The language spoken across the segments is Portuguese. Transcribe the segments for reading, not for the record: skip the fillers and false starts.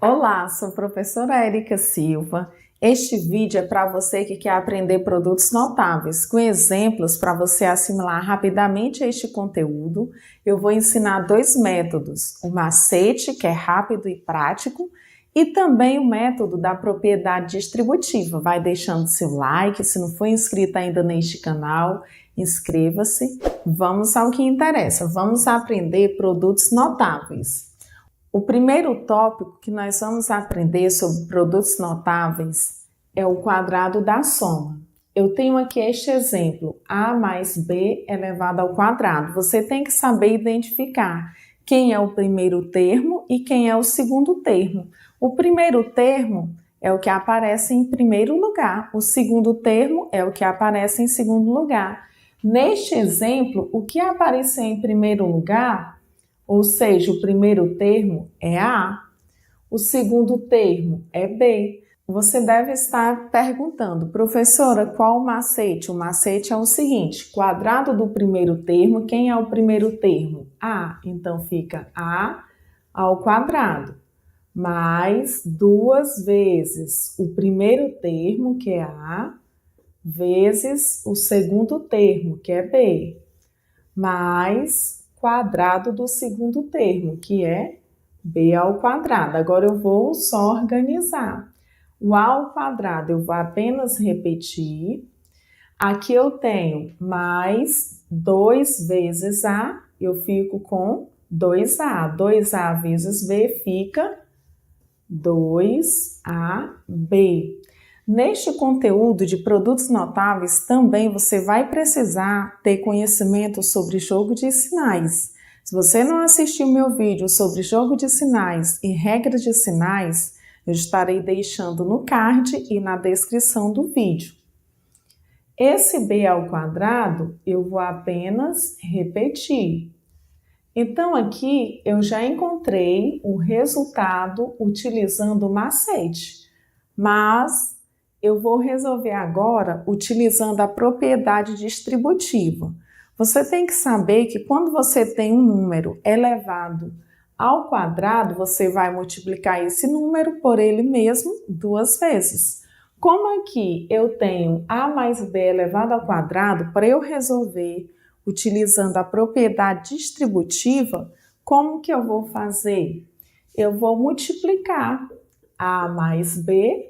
Olá, sou a professora Érica Silva. Este vídeo é para você que quer aprender produtos notáveis, com exemplos para você assimilar rapidamente este conteúdo. Eu vou ensinar dois métodos, o macete, que é rápido e prático, e também o método da propriedade distributiva. Vai deixando seu like, se não for inscrito ainda neste canal, inscreva-se. Vamos ao que interessa, vamos aprender produtos notáveis. O primeiro tópico que nós vamos aprender sobre produtos notáveis é o quadrado da soma. Eu tenho aqui este exemplo, a mais b elevado ao quadrado. Você tem que saber identificar quem é o primeiro termo e quem é o segundo termo. O primeiro termo é o que aparece em primeiro lugar, o segundo termo é o que aparece em segundo lugar. Neste exemplo, o que apareceu em primeiro lugar, ou seja, o primeiro termo é A, o segundo termo é B. Você deve estar perguntando, professora, qual o macete? O macete é o seguinte, quadrado do primeiro termo, quem é o primeiro termo? A, então fica A ao quadrado, mais duas vezes o primeiro termo, que é A, vezes o segundo termo, que é B, mais quadrado do segundo termo, que é b ao quadrado. Agora eu vou só organizar. O a ao quadrado eu vou apenas repetir. Aqui eu tenho mais 2 vezes a, eu fico com 2a. 2a vezes b fica 2ab. Neste conteúdo de produtos notáveis, também você vai precisar ter conhecimento sobre jogo de sinais. Se você não assistiu meu vídeo sobre jogo de sinais e regras de sinais, eu estarei deixando no card e na descrição do vídeo. Esse b ao quadrado, eu vou apenas repetir. Então, aqui eu já encontrei o resultado utilizando o macete, mas eu vou resolver agora utilizando a propriedade distributiva. Você tem que saber que quando você tem um número elevado ao quadrado, você vai multiplicar esse número por ele mesmo 2 vezes. Como aqui eu tenho a mais b elevado ao quadrado, para eu resolver utilizando a propriedade distributiva, como que eu vou fazer? Eu vou multiplicar a mais b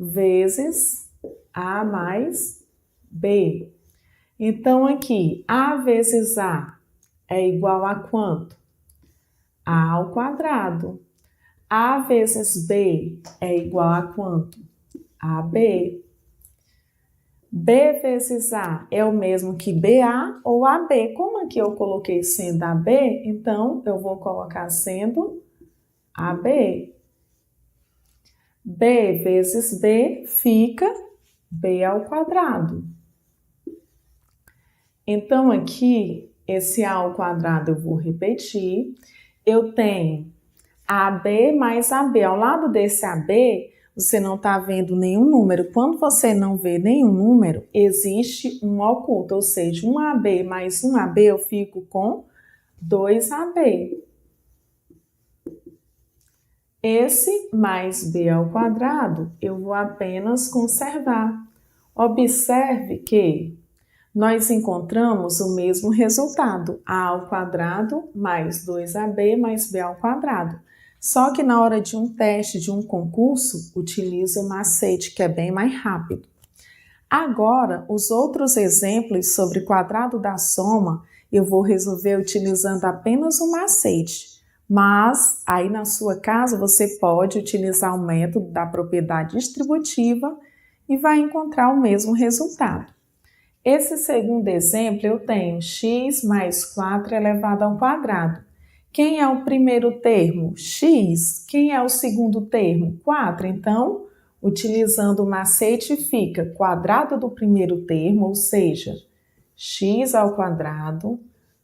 vezes a mais b. Então, aqui, a vezes a é igual a quanto? A ao quadrado. A vezes b é igual a quanto? AB. B vezes A é o mesmo que BA ou AB. Como aqui eu coloquei sendo AB, então eu vou colocar sendo AB. B vezes B fica B ao quadrado. Então, aqui, esse A ao quadrado eu vou repetir. Eu tenho AB mais AB. Ao lado desse AB, você não está vendo nenhum número. Quando você não vê nenhum número, existe um oculto, ou seja, um AB mais um AB, eu fico com 2AB. Esse mais b ao quadrado, eu vou apenas conservar. Observe que nós encontramos o mesmo resultado, a ao quadrado mais 2ab mais b ao quadrado. Só que na hora de um teste, de um concurso, utiliza o macete, que é bem mais rápido. Agora, os outros exemplos sobre quadrado da soma, eu vou resolver utilizando apenas o macete. Mas, aí na sua casa, você pode utilizar o método da propriedade distributiva e vai encontrar o mesmo resultado. Esse segundo exemplo, eu tenho x mais 4 elevado ao quadrado. Quem é o primeiro termo? X. Quem é o segundo termo? 4. Então, utilizando o macete, fica quadrado do primeiro termo, ou seja, x ao quadrado,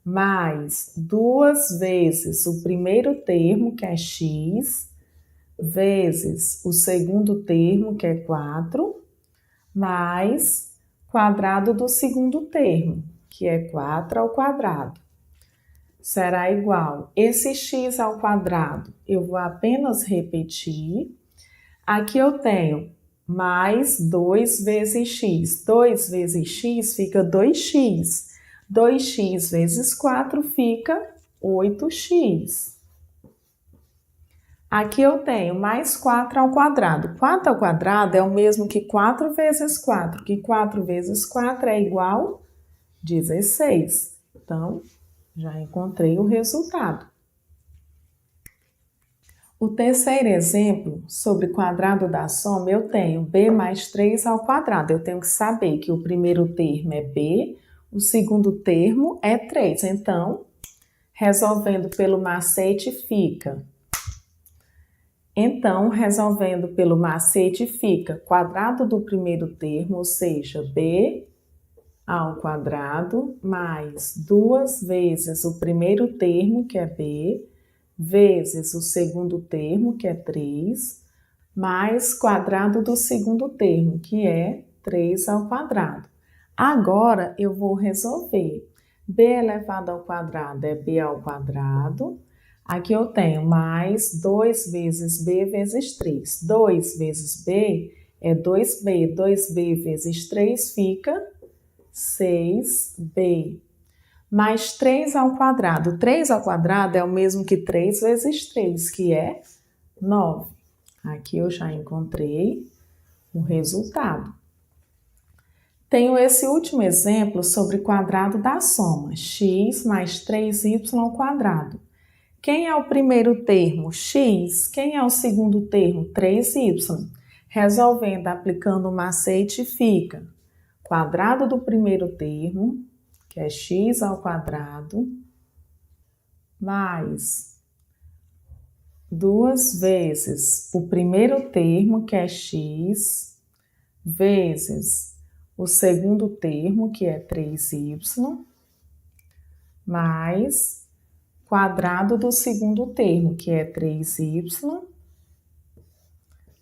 mais 2 vezes o primeiro termo, que é x, vezes o segundo termo, que é 4, mais quadrado do segundo termo, que é 4 ao quadrado. será igual esse x ao quadrado, eu vou apenas repetir. Aqui eu tenho mais 2 vezes x. 2 vezes x fica 2x. 2x vezes 4 fica 8x. Aqui eu tenho mais 4 ao quadrado. 4 ao quadrado é o mesmo que 4 vezes 4, que 4 vezes 4 é igual a 16. Então, já encontrei o resultado. O terceiro exemplo, sobre quadrado da soma, eu tenho b mais 3 ao quadrado. Eu tenho que saber que o primeiro termo é b, o segundo termo é 3. Então, resolvendo pelo macete fica. Quadrado do primeiro termo, ou seja, b ao quadrado, mais 2 vezes o primeiro termo, que é b, vezes o segundo termo, que é 3, mais quadrado do segundo termo, que é 3 ao quadrado. Agora, eu vou resolver. B elevado ao quadrado é b ao quadrado. Aqui eu tenho mais 2 vezes b vezes 3. 2 vezes b é 2b. 2b vezes 3 fica 6b. Mais 3 ao quadrado. 3 ao quadrado é o mesmo que 3 vezes 3, que é 9. Aqui eu já encontrei o resultado. Tenho esse último exemplo sobre quadrado da soma, x mais 3y ao quadrado. Quem é o primeiro termo? X. Quem é o segundo termo? 3y. Resolvendo, aplicando o macete, fica quadrado do primeiro termo, que é x ao quadrado, mais 2 vezes o primeiro termo, que é x, vezes o segundo termo, que é 3y, mais quadrado do segundo termo, que é 3y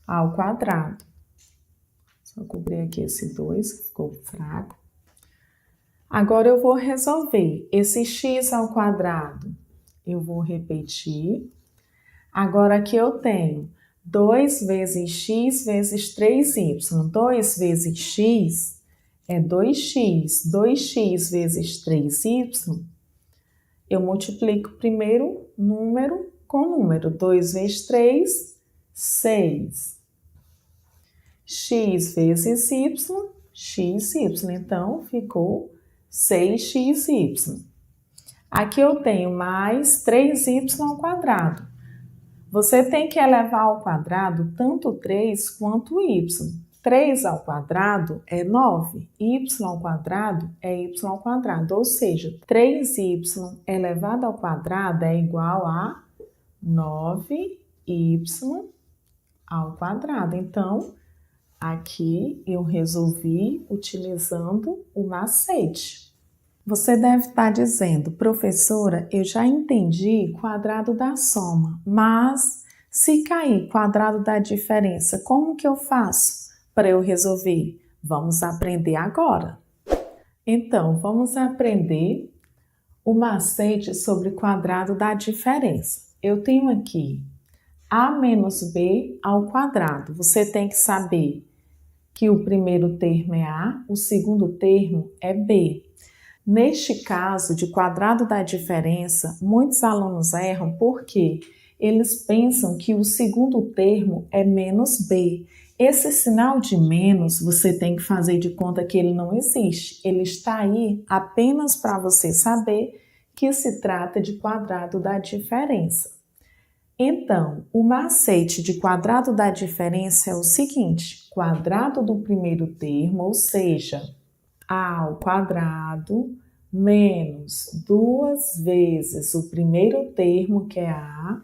ao quadrado. Só cobrir aqui esse 2, que ficou fraco. Agora eu vou resolver esse x ao quadrado. Eu vou repetir. Agora aqui eu tenho 2 vezes x vezes 3y. 2 vezes x é 2x. 2x vezes 3y, eu multiplico primeiro número com número. 2 vezes 3, 6. X vezes y, xy. Então, ficou 6xy. Aqui eu tenho mais 3y ao quadrado. Você tem que elevar ao quadrado tanto 3 quanto y. 3 ao quadrado é 9, y ao quadrado é y ao quadrado, ou seja, 3y elevado ao quadrado é igual a 9y ao quadrado. Então, aqui eu resolvi utilizando o macete. Você deve estar dizendo, professora, eu já entendi quadrado da soma, mas se cair quadrado da diferença, como que eu faço para eu resolver? Vamos aprender agora. Então, vamos aprender o macete sobre quadrado da diferença. Eu tenho aqui a menos b ao quadrado. Você tem que saber que o primeiro termo é a, o segundo termo é b. Neste caso de quadrado da diferença, muitos alunos erram porque eles pensam que o segundo termo é menos b. Esse sinal de menos, você tem que fazer de conta que ele não existe. Ele está aí apenas para você saber que se trata de quadrado da diferença. Então, o macete de quadrado da diferença é o seguinte: quadrado do primeiro termo, ou seja, a ao quadrado, menos 2 vezes o primeiro termo, que é a,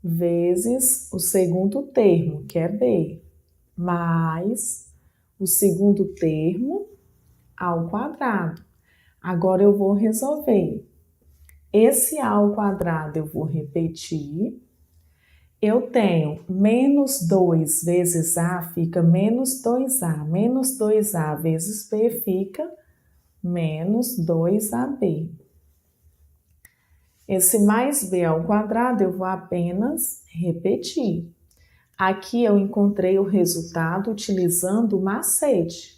vezes o segundo termo, que é b, mais o segundo termo ao quadrado. Agora eu vou resolver. Esse a ao quadrado eu vou repetir. Eu tenho menos 2 vezes a fica menos 2a. Menos 2a vezes b fica menos 2ab. Esse mais b ao quadrado eu vou apenas repetir. Aqui eu encontrei o resultado utilizando o macete,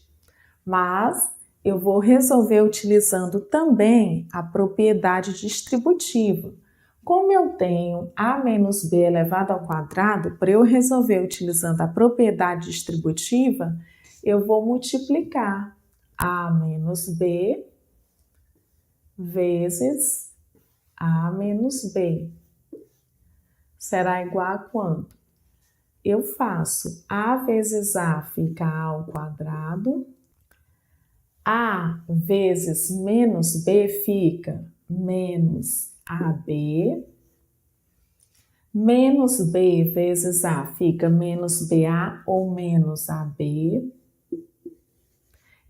mas eu vou resolver utilizando também a propriedade distributiva. Como eu tenho a menos b elevado ao quadrado, para eu resolver utilizando a propriedade distributiva, eu vou multiplicar a menos b vezes a menos b. Será igual a quanto? Eu faço a vezes a fica a ao quadrado, a vezes menos b fica menos ab, menos b vezes a fica menos ba ou menos ab.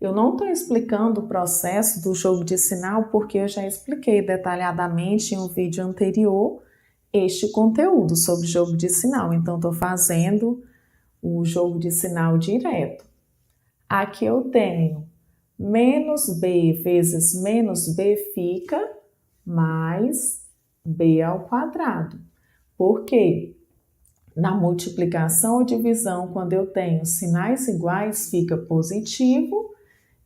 Eu não estou explicando o processo do jogo de sinal porque eu já expliquei detalhadamente em um vídeo anterior este conteúdo sobre jogo de sinal. Então, estou fazendo o jogo de sinal direto. Aqui eu tenho menos b vezes menos b fica mais b ao quadrado. Por quê? Na multiplicação ou divisão, quando eu tenho sinais iguais, fica positivo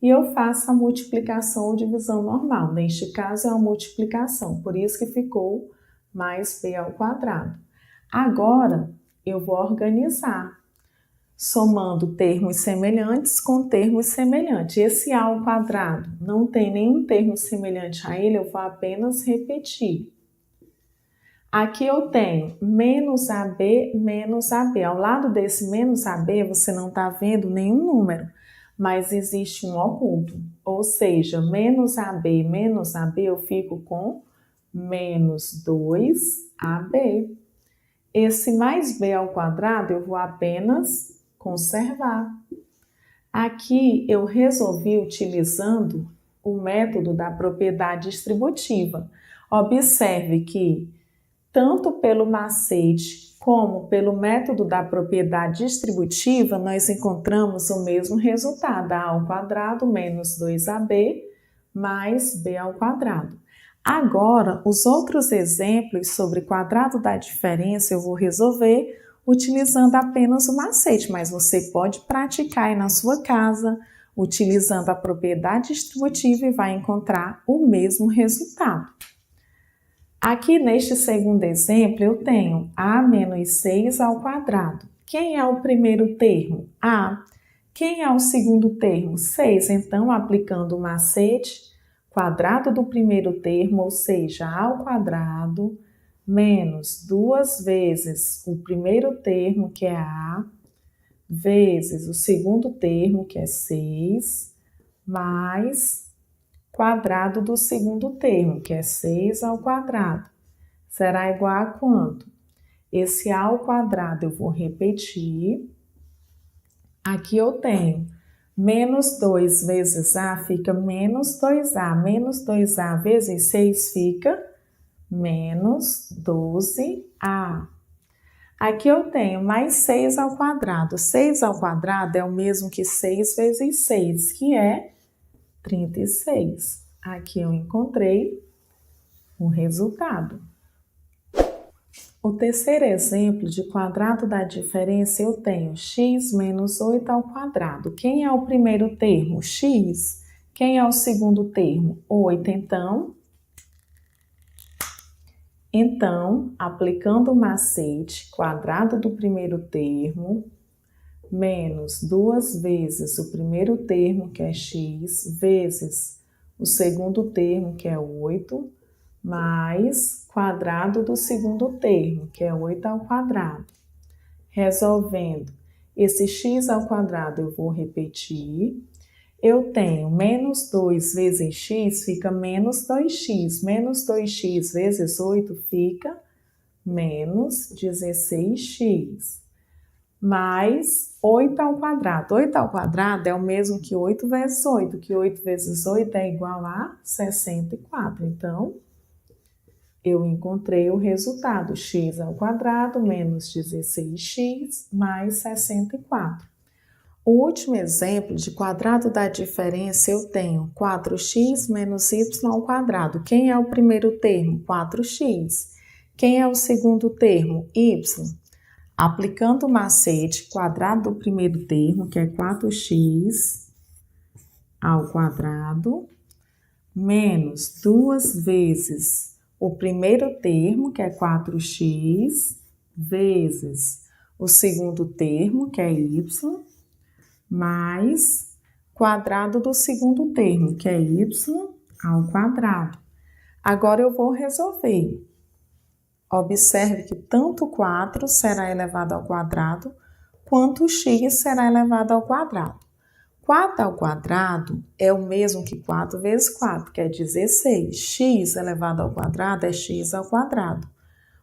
e eu faço a multiplicação ou divisão normal. Neste caso é uma multiplicação, por isso que ficou mais b ao quadrado. Agora eu vou organizar, somando termos semelhantes com termos semelhantes. Esse a ao quadrado não tem nenhum termo semelhante a ele, eu vou apenas repetir. Aqui eu tenho menos AB menos AB. Ao lado desse menos AB, você não está vendo nenhum número, mas existe um oculto. Ou seja, menos AB eu fico com menos 2AB. Esse mais B ao quadrado eu vou apenas conservar. Aqui eu resolvi utilizando o método da propriedade distributiva. Observe que tanto pelo macete como pelo método da propriedade distributiva, nós encontramos o mesmo resultado, a ao quadrado menos 2ab mais b ao quadrado. Agora, os outros exemplos sobre quadrado da diferença eu vou resolver utilizando apenas o macete, mas você pode praticar aí na sua casa, utilizando a propriedade distributiva e vai encontrar o mesmo resultado. Aqui neste segundo exemplo, eu tenho a menos 6 ao quadrado. Quem é o primeiro termo? A. Quem é o segundo termo? 6. Então, aplicando o macete, quadrado do primeiro termo, ou seja, a ao quadrado, menos 2 vezes o primeiro termo, que é a, vezes o segundo termo, que é 6, mais quadrado do segundo termo, que é 6 ao quadrado. Será igual a quanto? Esse a ao quadrado eu vou repetir. Aqui eu tenho menos 2 vezes a fica menos 2a. Menos 2a vezes 6 fica menos 12a. Aqui eu tenho mais 6 ao quadrado. 6 ao quadrado é o mesmo que 6 vezes 6, que é 36. Aqui eu encontrei o resultado. O terceiro exemplo de quadrado da diferença eu tenho x menos 8 ao quadrado. Quem é o primeiro termo? X. Quem é o segundo termo? 8. Então, aplicando o macete, quadrado do primeiro termo, menos 2 vezes o primeiro termo, que é x, vezes o segundo termo, que é 8, mais quadrado do segundo termo, que é 8 ao quadrado. Resolvendo esse x ao quadrado, eu vou repetir. Eu tenho menos 2 vezes x fica menos 2x. Menos 2x vezes 8 fica menos 16x. Mais 8 ao quadrado. 8 ao quadrado é o mesmo que 8 vezes 8, que 8 vezes 8 é igual a 64. Então, eu encontrei o resultado, x ao quadrado menos 16x mais 64. O último exemplo de quadrado da diferença eu tenho 4x menos y ao quadrado. Quem é o primeiro termo? 4x. Quem é o segundo termo? Y. Aplicando o macete, quadrado do primeiro termo, que é 4x ao quadrado, menos 2 vezes o primeiro termo, que é 4x, vezes o segundo termo, que é y, mais quadrado do segundo termo, que é y ao quadrado. Agora eu vou resolver. Observe que tanto 4 será elevado ao quadrado, quanto x será elevado ao quadrado. 4 ao quadrado é o mesmo que 4 vezes 4, que é 16. X elevado ao quadrado é x ao quadrado.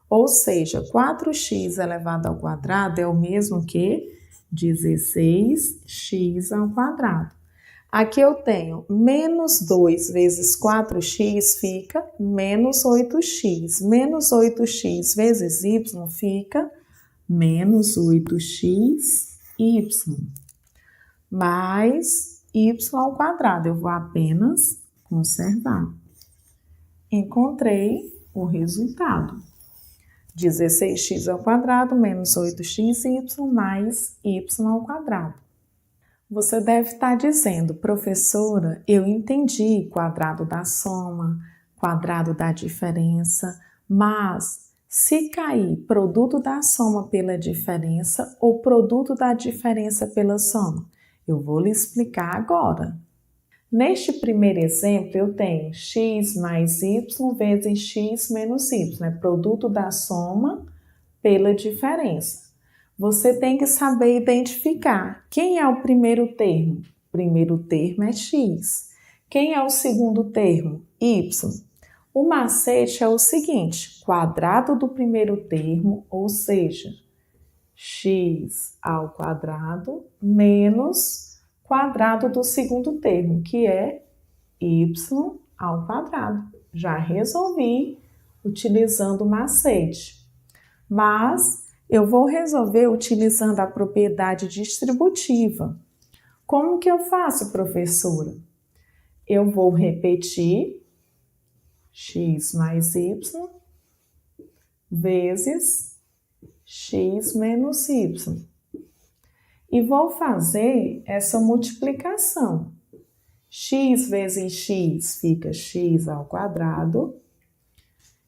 Ou seja, 4x elevado ao quadrado é o mesmo que 16x ao quadrado. Aqui eu tenho menos 2 vezes 4x fica menos 8x. Menos 8x vezes y fica menos 8xy. Mais y ao quadrado. Eu vou apenas conservar. Encontrei o resultado. 16x ao quadrado menos 8xy mais y ao quadrado. Você deve estar dizendo, professora, eu entendi quadrado da soma, quadrado da diferença, mas se cair produto da soma pela diferença ou produto da diferença pela soma, eu vou lhe explicar agora. Neste primeiro exemplo, eu tenho x mais y vezes x menos y, é produto da soma pela diferença. Você tem que saber identificar quem é o primeiro termo. O primeiro termo é x. Quem é o segundo termo? Y. O macete é o seguinte, quadrado do primeiro termo, ou seja, x ao quadrado menos quadrado do segundo termo, que é y ao quadrado. Já resolvi utilizando o macete. Mas eu vou resolver utilizando a propriedade distributiva. Como que eu faço, professora? Eu vou repetir x mais y vezes x menos y. E vou fazer essa multiplicação. X vezes x fica x ao quadrado.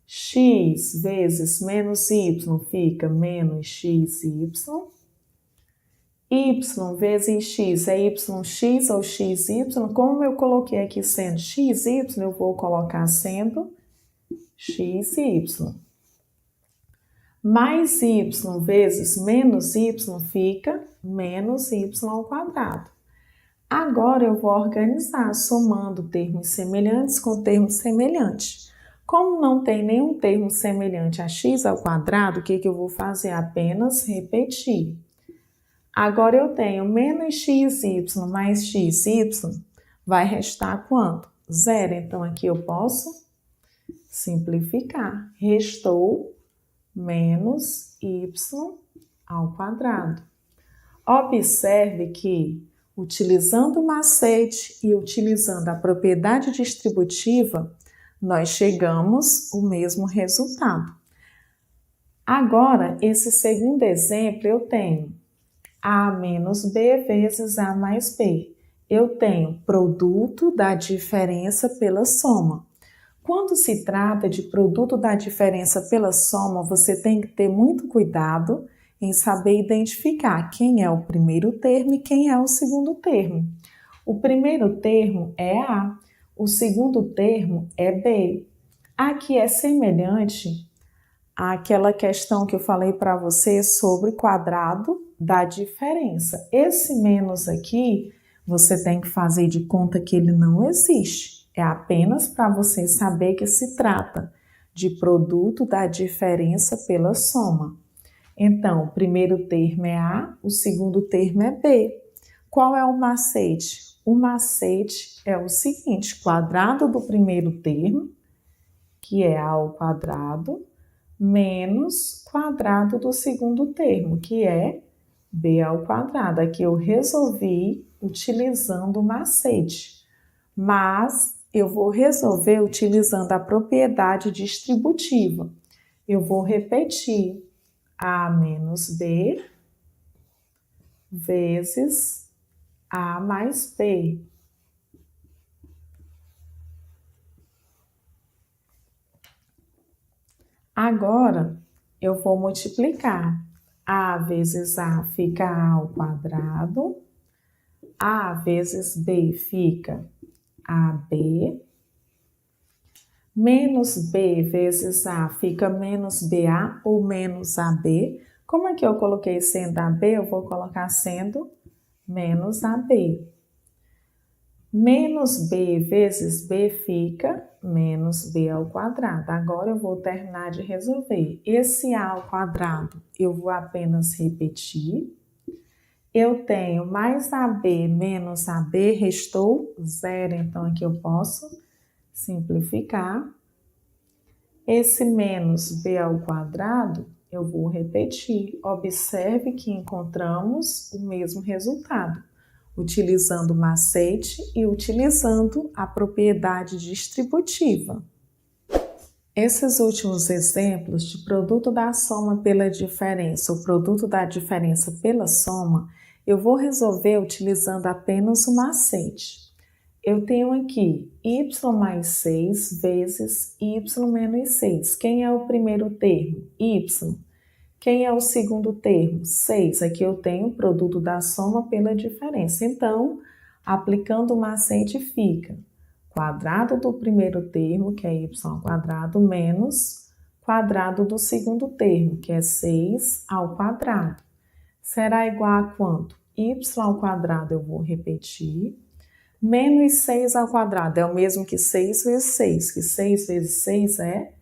X vezes menos y fica menos xy. Y vezes x é yx ou xy. Como eu coloquei aqui sendo xy, eu vou colocar sendo xy. Mais y vezes menos y fica menos y ao quadrado. Agora eu vou organizar somando termos semelhantes com termos semelhantes. Como não tem nenhum termo semelhante a x ao quadrado, o que eu vou fazer? Apenas repetir. Agora eu tenho menos xy mais xy, vai restar quanto? 0. Então aqui eu posso simplificar. Restou menos y ao quadrado. Observe que, utilizando o macete e utilizando a propriedade distributiva, nós chegamos ao mesmo resultado. Agora, esse segundo exemplo, eu tenho a menos b vezes a mais b. Eu tenho produto da diferença pela soma. Quando se trata de produto da diferença pela soma, você tem que ter muito cuidado em saber identificar quem é o primeiro termo e quem é o segundo termo. O primeiro termo é A. O segundo termo é B. Aqui é semelhante àquela questão que eu falei para você sobre quadrado da diferença. Esse menos aqui, você tem que fazer de conta que ele não existe. É apenas para você saber que se trata de produto da diferença pela soma. Então, o primeiro termo é A, o segundo termo é B. Qual é o macete? O macete é o seguinte, quadrado do primeiro termo, que é A ao quadrado, menos quadrado do segundo termo, que é b ao quadrado. Aqui eu resolvi utilizando o macete, mas eu vou resolver utilizando a propriedade distributiva. Eu vou repetir a menos b vezes a mais b. Agora, eu vou multiplicar. A vezes A fica A ao quadrado. A vezes B fica AB. Menos B vezes A fica menos BA ou menos AB. Como aqui eu coloquei sendo AB, eu vou colocar sendo menos AB. Menos B vezes B fica menos B ao quadrado. Agora eu vou terminar de resolver. Esse A ao quadrado eu vou apenas repetir. Eu tenho mais AB menos AB, restou zero. Então aqui eu posso simplificar. Esse menos B ao quadrado eu vou repetir. Observe que encontramos o mesmo resultado, utilizando o macete e utilizando a propriedade distributiva. Esses últimos exemplos de produto da soma pela diferença ou produto da diferença pela soma, eu vou resolver utilizando apenas o macete. Eu tenho aqui y mais 6 vezes y menos 6. Quem é o primeiro termo? Y. Quem é o segundo termo? 6. Aqui eu tenho o produto da soma pela diferença. Então, aplicando o macete fica quadrado do primeiro termo, que é y ao quadrado, menos quadrado do segundo termo, que é 6 ao quadrado. Será igual a quanto? Y ao quadrado eu vou repetir. Menos 6 ao quadrado é o mesmo que 6 vezes 6, que 6 vezes 6 é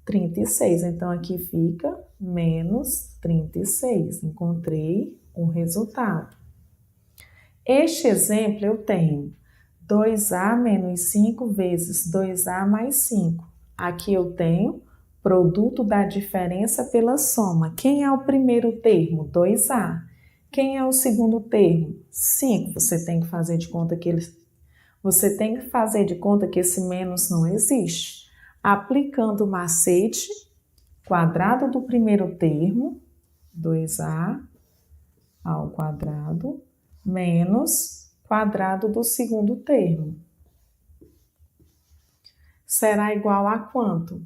36. Então, aqui fica menos 36. Encontrei o resultado. Este exemplo eu tenho 2A menos 5 vezes 2A mais 5. Aqui eu tenho produto da diferença pela soma. Quem é o primeiro termo? 2A. Quem é o segundo termo? 5. Você tem que fazer de conta que esse menos não existe. Aplicando o macete, quadrado do primeiro termo, 2A ao quadrado, menos quadrado do segundo termo. Será igual a quanto?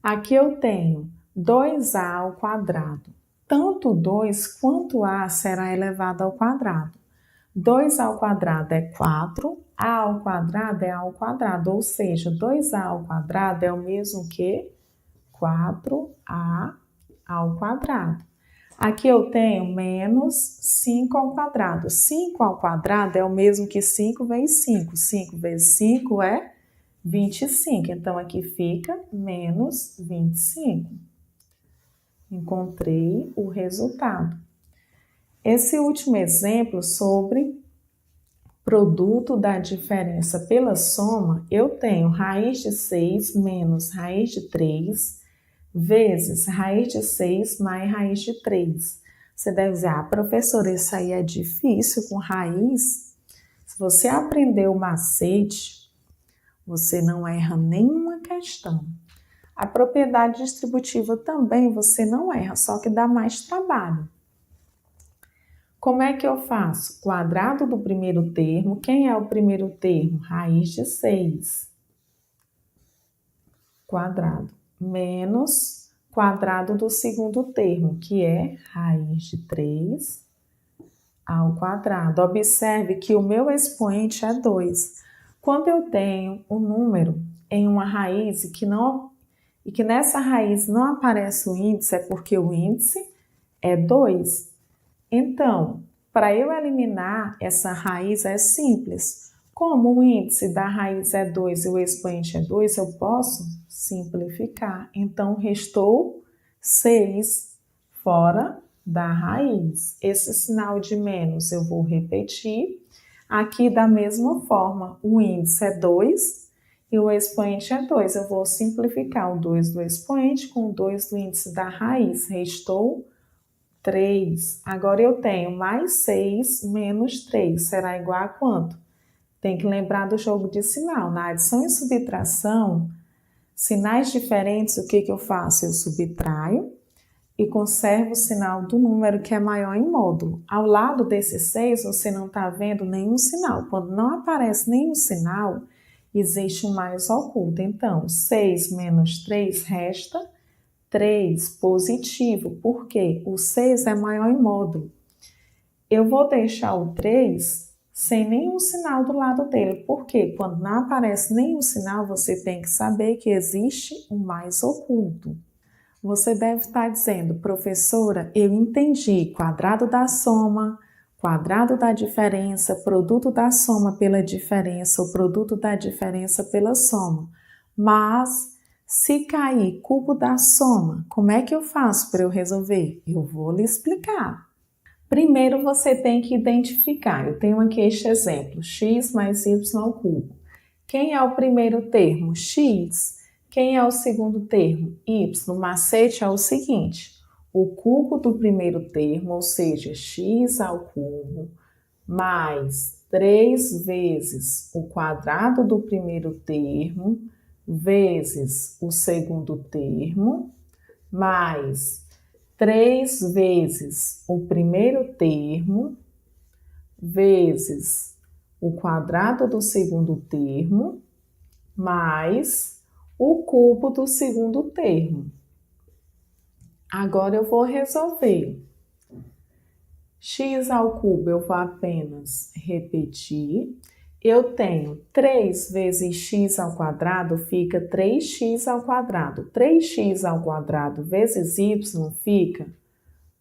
Aqui eu tenho 2A ao quadrado. Tanto 2 quanto A será elevado ao quadrado. 2 ao quadrado é 4, A ao quadrado é A ao quadrado, ou seja, 2A ao quadrado é o mesmo que 4A ao quadrado. Aqui eu tenho menos 5 ao quadrado. 5 ao quadrado é o mesmo que 5 vezes 5. 5 vezes 5 é 25. Então, aqui fica menos 25. Encontrei o resultado. Esse último exemplo sobre produto da diferença pela soma, eu tenho raiz de 6 menos raiz de 3 vezes raiz de 6 mais raiz de 3. Você deve dizer, professora, isso aí é difícil com raiz. Se você aprender o macete, você não erra nenhuma questão. A propriedade distributiva também você não erra, só que dá mais trabalho. Como é que eu faço? Quadrado do primeiro termo. Quem é o primeiro termo? Raiz de 6. Quadrado. Menos quadrado do segundo termo, que é raiz de 3 ao quadrado. Observe que o meu expoente é 2. Quando eu tenho um número em uma raiz e que nessa raiz não aparece o índice, é porque o índice é 2. Então, para eu eliminar essa raiz é simples. Como o índice da raiz é 2 e o expoente é 2, eu posso simplificar. Então, restou 6 fora da raiz. Esse sinal de menos eu vou repetir. Aqui, da mesma forma, o índice é 2 e o expoente é 2. Eu vou simplificar o 2 do expoente com o 2 do índice da raiz. Restou 3. Agora eu tenho mais 6 menos 3. Será igual a quanto? Tem que lembrar do jogo de sinal. Na adição e subtração, sinais diferentes, o que eu faço? Eu subtraio e conservo o sinal do número que é maior em módulo. Ao lado desse 6, você não está vendo nenhum sinal. Quando não aparece nenhum sinal, existe um mais oculto. Então, 6 menos 3 resta 3 positivo. Por quê? O 6 é maior em módulo. Eu vou deixar o 3 sem nenhum sinal do lado dele. Por quê? Quando não aparece nenhum sinal, você tem que saber que existe um mais oculto. Você deve estar dizendo, professora, eu entendi quadrado da soma, quadrado da diferença, produto da soma pela diferença, o produto da diferença pela soma. Mas, se cair cubo da soma, como é que eu faço para eu resolver? Eu vou lhe explicar. Primeiro, você tem que identificar. Eu tenho aqui este exemplo, x mais y ao cubo. Quem é o primeiro termo? X. Quem é o segundo termo? Y. O macete é o seguinte, o cubo do primeiro termo, ou seja, x ao cubo, mais 3 vezes o quadrado do primeiro termo, vezes o segundo termo, mais 3 vezes o primeiro termo, vezes o quadrado do segundo termo, mais o cubo do segundo termo. Agora eu vou resolver. X ao cubo eu vou apenas repetir. Eu tenho 3 vezes x ao quadrado fica 3x ao quadrado. 3x ao quadrado vezes y fica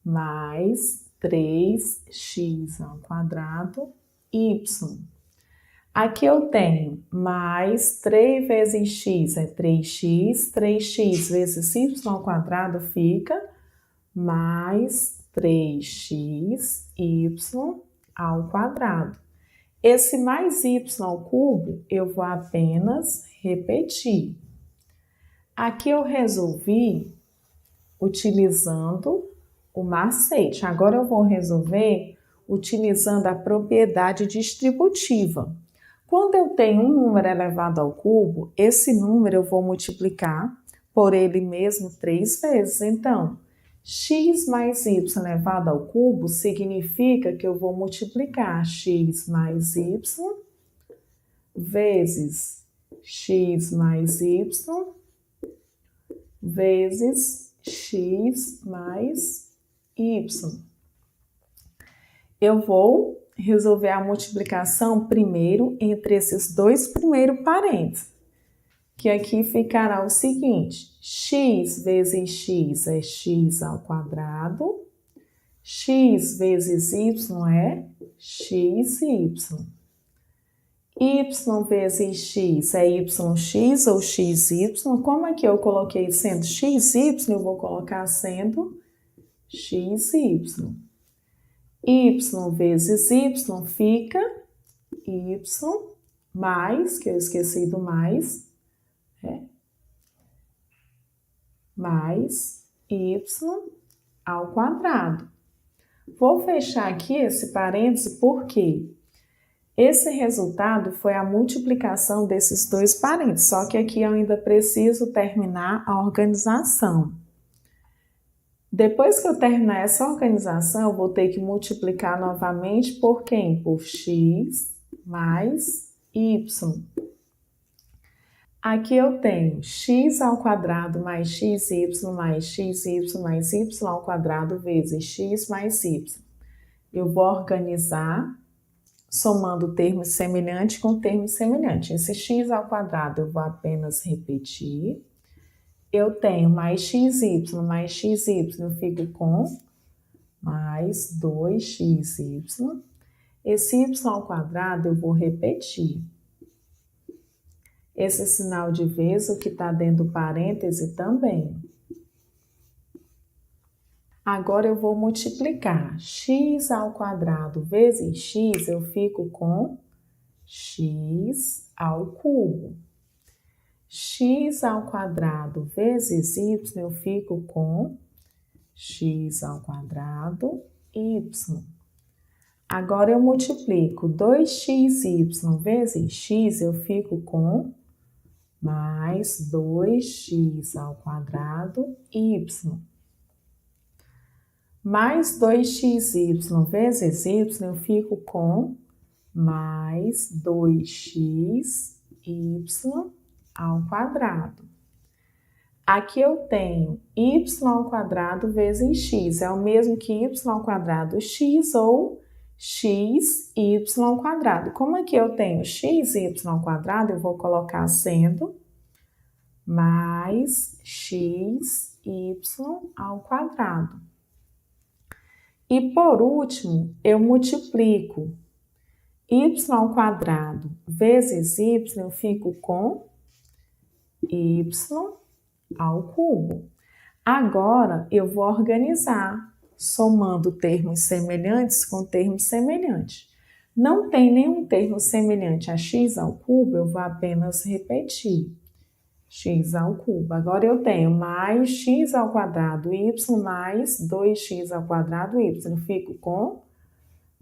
mais 3x ao quadrado y. Aqui eu tenho mais 3 vezes x é 3x, 3x vezes y ao quadrado fica mais 3x y ao quadrado. Esse mais y ao cubo eu vou apenas repetir. Aqui eu resolvi utilizando o macete. Agora eu vou resolver utilizando a propriedade distributiva. Quando eu tenho um número elevado ao cubo, esse número eu vou multiplicar por ele mesmo 3 vezes. Então, x mais y elevado ao cubo significa que eu vou multiplicar x mais y vezes x mais y vezes x mais y. Eu vou resolver a multiplicação primeiro entre esses dois primeiros parênteses, que aqui ficará o seguinte, x vezes x é x ao quadrado, x vezes y é xy. Y vezes x é yx ou xy. Como aqui eu coloquei sendo xy, eu vou colocar sendo xy. Y vezes y fica y mais, que eu esqueci do mais, mais y ao quadrado. Vou fechar aqui esse parêntese porque esse resultado foi a multiplicação desses dois parênteses, só que aqui eu ainda preciso terminar a organização. Depois que eu terminar essa organização, eu vou ter que multiplicar novamente por quem? Por x mais y. Aqui eu tenho x ao quadrado mais xy mais xy mais y ao quadrado vezes x mais y. Eu vou organizar somando termo semelhante com termo semelhante. Esse x ao quadrado eu vou apenas repetir. Eu tenho mais xy, eu fico com mais 2xy. Esse y ao quadrado eu vou repetir. Esse sinal de vezes, o que está dentro do parêntese também. Agora eu vou multiplicar x ao quadrado vezes x, eu fico com x ao cubo. X ao quadrado vezes y, eu fico com x ao quadrado, y. Agora eu multiplico 2xy vezes x, eu fico com mais 2x ao quadrado, y. Mais 2xy vezes y, eu fico com mais 2xy ao quadrado. Aqui eu tenho y ao quadrado vezes x, é o mesmo que y ao quadrado x ou x y ao quadrado. Como aqui eu tenho x y ao quadrado, eu vou colocar sendo mais x y ao quadrado. E por último, eu multiplico y ao quadrado vezes y, eu fico com y ao cubo. Agora, eu vou organizar, somando termos semelhantes com termos semelhantes. Não tem nenhum termo semelhante a x ao cubo, eu vou apenas repetir. X ao cubo. Agora eu tenho mais x ao quadrado y mais 2x ao quadrado y. Eu fico com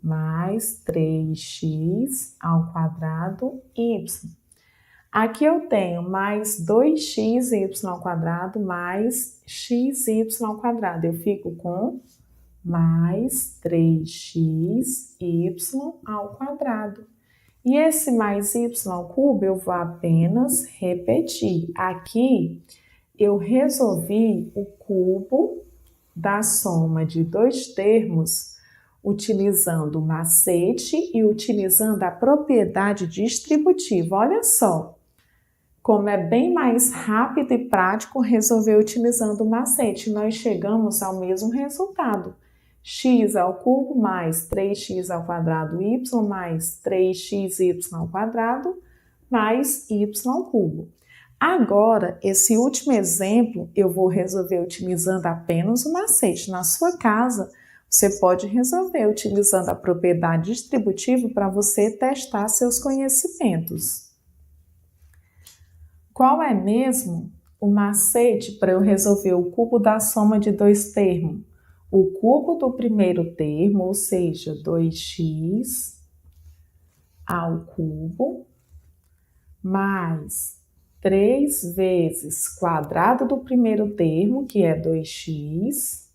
mais 3x ao quadrado y. Aqui eu tenho mais 2xy ao quadrado mais xy ao quadrado. Eu fico com mais 3xy ao quadrado. E esse mais y ao cubo eu vou apenas repetir. Aqui eu resolvi o cubo da soma de dois termos utilizando o macete e utilizando a propriedade distributiva. Olha só como é bem mais rápido e prático resolver utilizando o macete. Nós chegamos ao mesmo resultado. X ao cubo mais 3x ao quadrado y mais 3xy ao quadrado mais y ao cubo. Agora, esse último exemplo eu vou resolver utilizando apenas o macete. Na sua casa, você pode resolver utilizando a propriedade distributiva para você testar seus conhecimentos. Qual é mesmo o macete para eu resolver o cubo da soma de dois termos? O cubo do primeiro termo, ou seja, 2x ao cubo, mais 3 vezes quadrado do primeiro termo, que é 2x,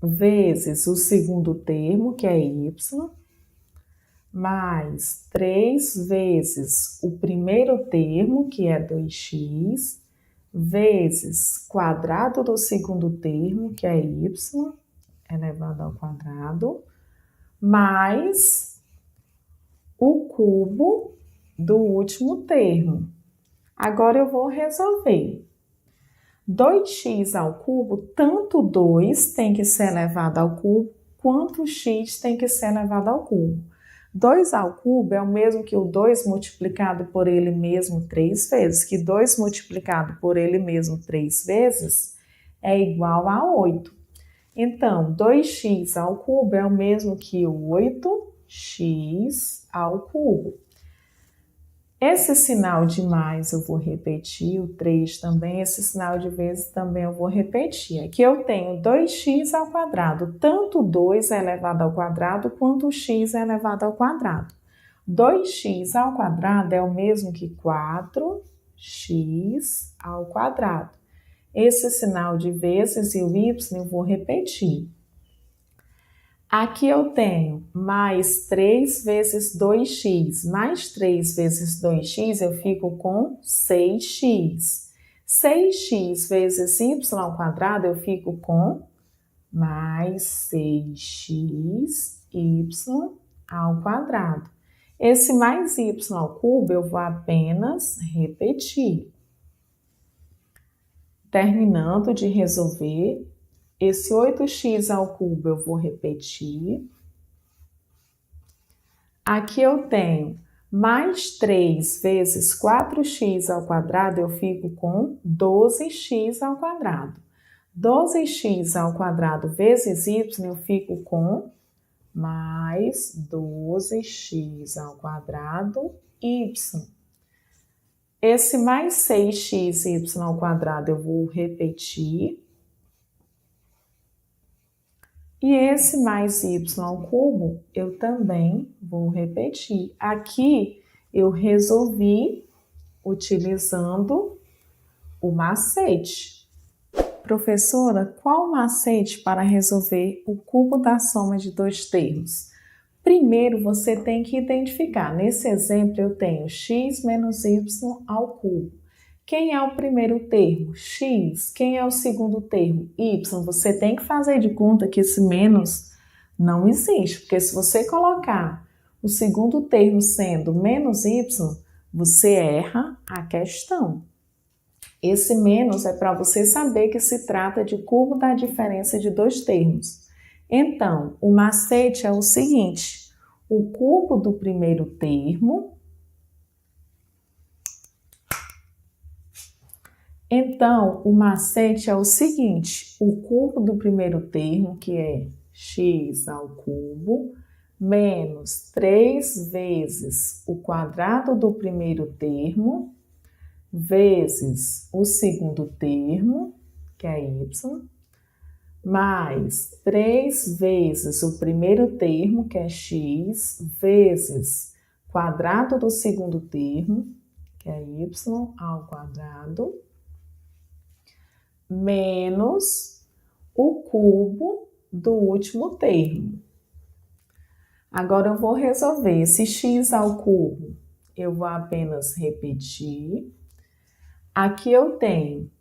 vezes o segundo termo, que é y, mais 3 vezes o primeiro termo, que é 2x, vezes quadrado do segundo termo, que é y, elevado ao quadrado, mais o cubo do último termo. Agora eu vou resolver. 2x ao cubo, tanto 2 tem que ser elevado ao cubo, quanto x tem que ser elevado ao cubo. 2 ao cubo é o mesmo que o 2 multiplicado por ele mesmo 3 vezes, que 2 multiplicado por ele mesmo 3 vezes é igual a 8. Então, 2x ao cubo é o mesmo que 8x ao cubo. Esse sinal de mais eu vou repetir, o 3 também, esse sinal de vezes também eu vou repetir. Aqui eu tenho 2x ao quadrado, tanto 2 é elevado ao quadrado quanto x é elevado ao quadrado. 2x ao quadrado é o mesmo que 4x ao quadrado. Esse sinal de vezes e o y eu vou repetir. Aqui eu tenho mais 3 vezes 2x, mais 3 vezes 2x, eu fico com 6x. 6x vezes y ao quadrado, eu fico com mais 6xy ao quadrado. Esse mais y ao cubo, eu vou apenas repetir. Terminando de resolver, esse 8x ao cubo eu vou repetir. Aqui eu tenho mais 3 vezes 4x ao quadrado, eu fico com 12x ao quadrado. 12x ao quadrado vezes y, eu fico com mais 12x ao quadrado y. Esse mais 6xy ao quadrado eu vou repetir. E esse mais y ao cubo, eu também vou repetir. Aqui, eu resolvi utilizando o macete. Professora, qual o macete para resolver o cubo da soma de dois termos? Primeiro, você tem que identificar. Nesse exemplo, eu tenho x menos y ao cubo. Quem é o primeiro termo? X. Quem é o segundo termo? Y. Você tem que fazer de conta que esse menos não existe, porque se você colocar o segundo termo sendo menos y, você erra a questão. Esse menos é para você saber que se trata de cubo da diferença de dois termos. Então, o macete é o seguinte: o cubo do primeiro termo. Então, o macete é o seguinte: o cubo do primeiro termo, que é x ao cubo, menos 3 vezes o quadrado do primeiro termo, vezes o segundo termo, que é y, mais 3 vezes o primeiro termo, que é x, vezes quadrado do segundo termo, que é y ao quadrado, menos o cubo do último termo. Agora eu vou resolver esse x ao cubo. Eu vou apenas repetir. Aqui eu tenho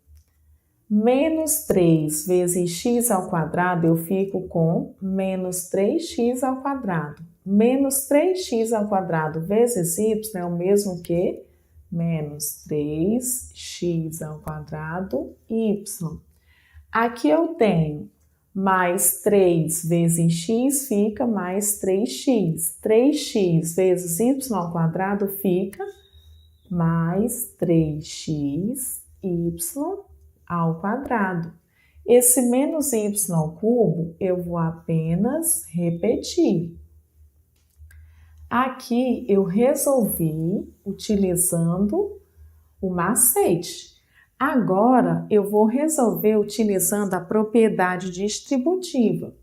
menos 3 vezes x ao quadrado, eu fico com menos 3x ao quadrado. Menos 3x ao quadrado vezes y é o mesmo que menos 3x ao quadrado y. Aqui eu tenho mais 3 vezes x fica mais 3x. 3x vezes y ao quadrado fica mais 3x y ao quadrado. Esse menos y ao cubo eu vou apenas repetir. Aqui eu resolvi utilizando o macete. Agora eu vou resolver utilizando a propriedade distributiva.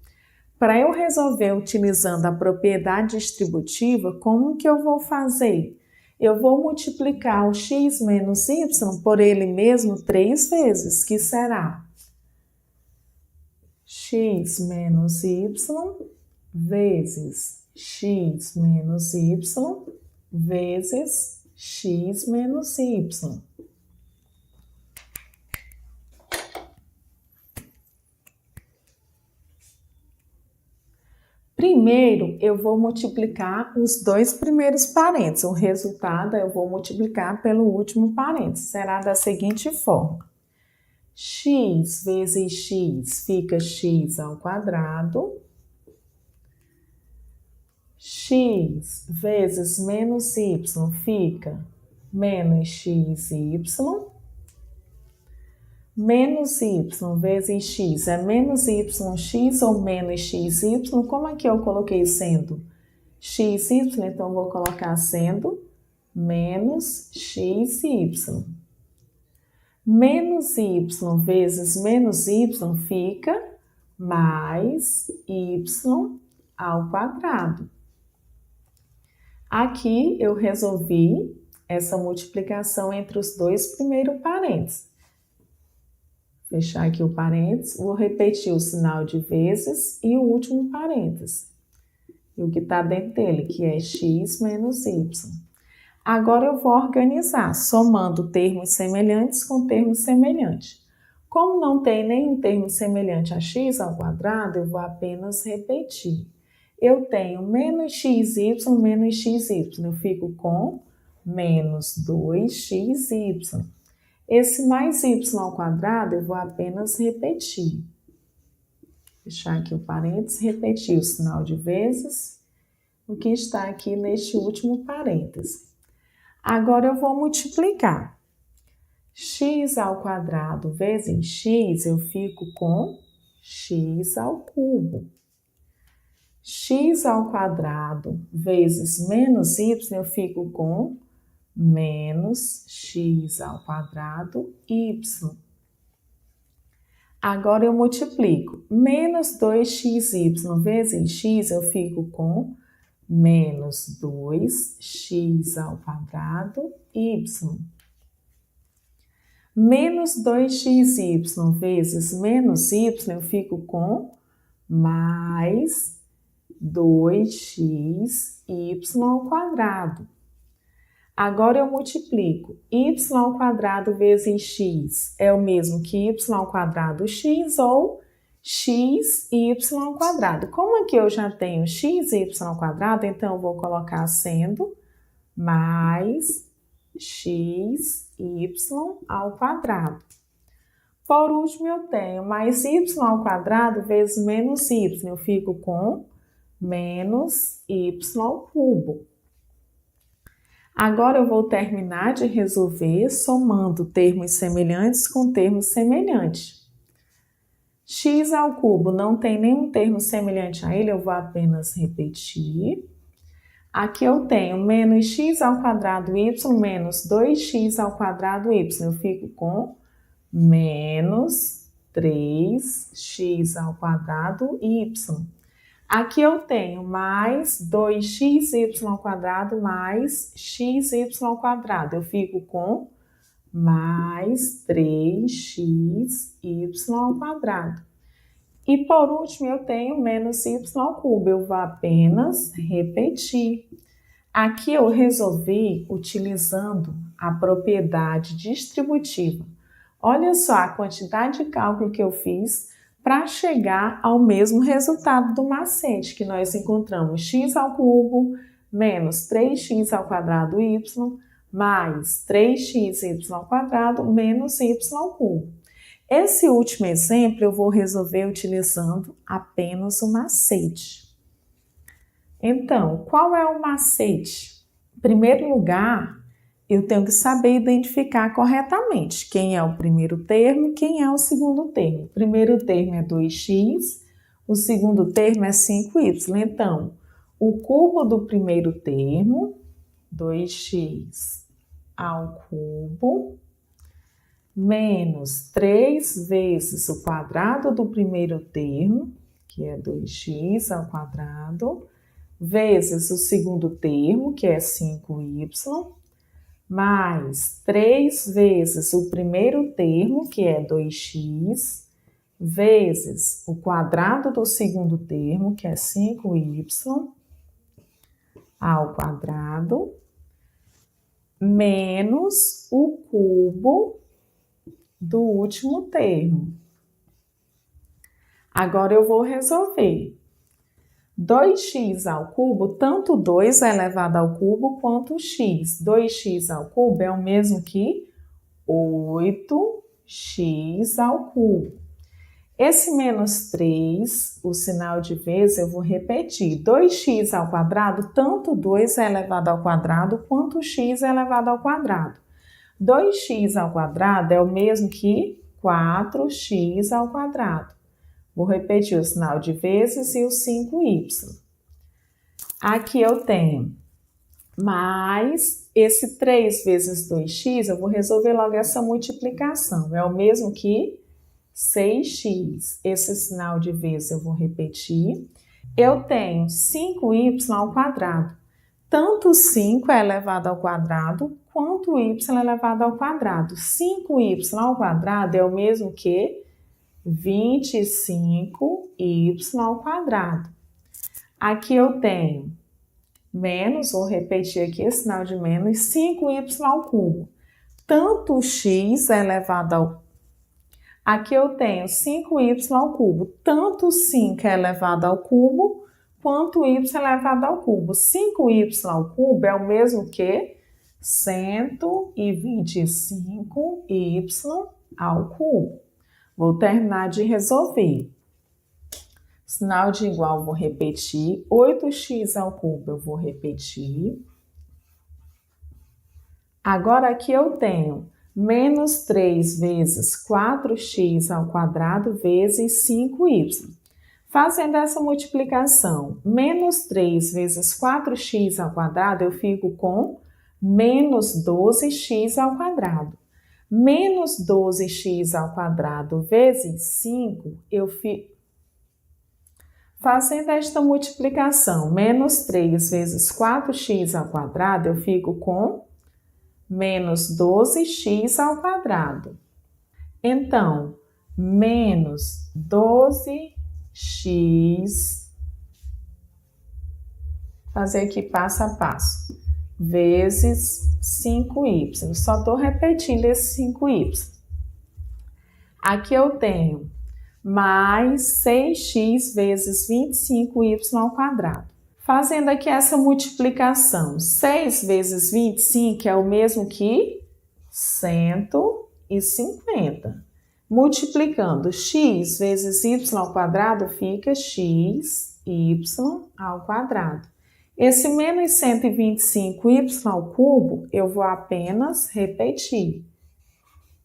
Para eu resolver utilizando a propriedade distributiva, como que eu vou fazer? Eu vou multiplicar o x menos y por ele mesmo 3 vezes, que será x menos y vezes x menos y vezes x menos y. Primeiro, eu vou multiplicar os dois primeiros parênteses. O resultado eu vou multiplicar pelo último parênteses. Será da seguinte forma: x vezes x fica x ao quadrado. X vezes menos y fica menos xy. Menos y vezes x é menos yx ou menos xy. Como aqui eu coloquei sendo xy, então vou colocar sendo menos xy. Menos y vezes menos y fica mais y ao quadrado. Aqui eu resolvi essa multiplicação entre os dois primeiros parênteses. Fechar aqui o parênteses, vou repetir o sinal de vezes e o último parênteses. E o que está dentro dele, que é x menos y. Agora eu vou organizar, somando termos semelhantes com termos semelhantes. Como não tem nenhum termo semelhante a x ao quadrado, eu vou apenas repetir. Eu tenho menos xy menos xy. Eu fico com menos 2xy. Esse mais y ao quadrado eu vou apenas repetir. Fechar aqui o parênteses, repetir o sinal de vezes, o que está aqui neste último parêntese. Agora eu vou multiplicar. X ao quadrado vezes x, eu fico com x ao cubo. X ao quadrado vezes menos y, eu fico com menos x ao quadrado y. Agora eu multiplico. Menos 2xy vezes x, eu fico com menos 2x ao quadrado y. Menos 2xy vezes menos y, eu fico com mais 2xy ao quadrado. Agora eu multiplico. Y ao quadrado vezes x é o mesmo que y ao quadrado x ou x e y ao quadrado. Como aqui eu já tenho x e y ao quadrado, então eu vou colocar sendo mais x y ao quadrado. Por último, eu tenho mais y ao quadrado vezes menos y. Eu fico com menos y ao cubo. Agora eu vou terminar de resolver somando termos semelhantes com termos semelhantes. X ao cubo não tem nenhum termo semelhante a ele, eu vou apenas repetir. Aqui eu tenho menos x ao quadrado y menos 2x ao quadrado y. Eu fico com menos 3x ao quadrado y. Aqui eu tenho mais 2xy ao quadrado mais xy ao quadrado. Eu fico com mais 3xy ao quadrado. E por último eu tenho menos y ao cubo. Eu vou apenas repetir. Aqui eu resolvi utilizando a propriedade distributiva. Olha só a quantidade de cálculo que eu fiz para chegar ao mesmo resultado do macete, que nós encontramos x ao cubo menos 3x ao quadrado y mais 3xy ao quadrado menos y ao cubo. Esse último exemplo eu vou resolver utilizando apenas o macete. Então, qual é o macete? Em primeiro lugar, eu tenho que saber identificar corretamente quem é o primeiro termo e quem é o segundo termo. O primeiro termo é 2x, o segundo termo é 5y. Então, o cubo do primeiro termo, 2x ao cubo, menos 3 vezes o quadrado do primeiro termo, que é 2x ao quadrado, vezes o segundo termo, que é 5y, mais 3 vezes o primeiro termo, que é 2x, vezes o quadrado do segundo termo, que é 5y, ao quadrado, menos o cubo do último termo. Agora eu vou resolver. 2x ao cubo, tanto 2 é elevado ao cubo quanto x. 2x ao cubo é o mesmo que 8x ao cubo. Esse menos 3, o sinal de vezes, eu vou repetir. 2x ao quadrado, tanto 2 é elevado ao quadrado quanto x é elevado ao quadrado. 2x ao quadrado é o mesmo que 4x ao quadrado. Vou repetir o sinal de vezes e o 5y. Aqui eu tenho mais esse 3 vezes 2x, eu vou resolver logo essa multiplicação. É o mesmo que 6x. Esse sinal de vezes eu vou repetir. Eu tenho 5y ao quadrado. Tanto 5 é elevado ao quadrado, quanto y é elevado ao quadrado. 5y ao quadrado é o mesmo que 25y ao quadrado. Aqui eu tenho menos, vou repetir aqui esse sinal de menos, 5y ao cubo. Tanto x é elevado ao... Aqui eu tenho 5y ao cubo. Tanto 5 é elevado ao cubo, quanto y é elevado ao cubo. 5y ao cubo é o mesmo que 125y ao cubo. Vou terminar de resolver. Sinal de igual, vou repetir. 8x ao cubo, eu vou repetir. Agora aqui eu tenho menos 3 vezes 4x ao quadrado vezes 5y. Fazendo essa multiplicação, menos 3 vezes 4x ao quadrado, eu fico com menos 12x ao quadrado. Menos 12x ao quadrado vezes 5, eu fico fazendo esta multiplicação. Menos 3 vezes 4x ao quadrado, eu fico com menos 12x ao quadrado. Então, menos 12x, fazer aqui passo a passo, vezes 5y. Só estou repetindo esse 5y. Aqui eu tenho mais 6x vezes 25y ao quadrado. Fazendo aqui essa multiplicação, 6 vezes 25 é o mesmo que 150. Multiplicando x vezes y ao quadrado fica x, y ao quadrado. Esse menos 125y ao cubo, eu vou apenas repetir.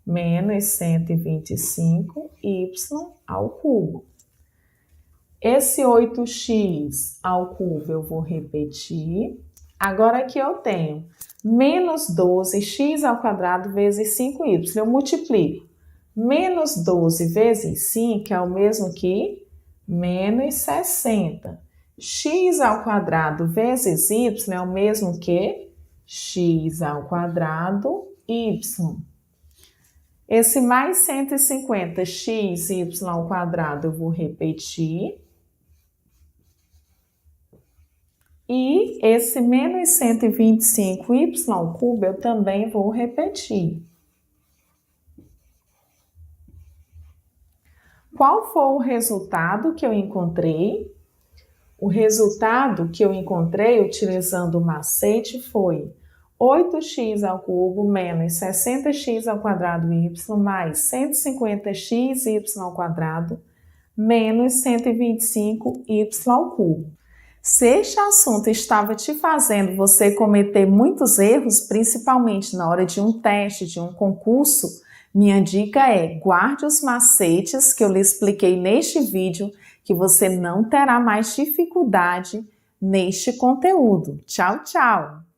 Menos 125y ao cubo. Esse 8x ao cubo eu vou repetir. Agora aqui eu tenho menos 12x ao quadrado vezes 5y. Eu multiplico. Menos 12 vezes 5 é o mesmo que menos 60. X ao quadrado vezes y é o mesmo que x ao quadrado y. Esse mais 150x ao quadrado eu vou repetir. E esse menos 125y ao cubo eu também vou repetir. Qual foi o resultado que eu encontrei? O resultado que eu encontrei utilizando o macete foi 8x ao cubo menos 60x ao quadrado y mais 150x ao quadrado menos 125y ao cubo. Se este assunto estava te fazendo você cometer muitos erros, principalmente na hora de um teste, de um concurso, minha dica é guarde os macetes que eu lhe expliquei neste vídeo, que você não terá mais dificuldade neste conteúdo. Tchau, tchau!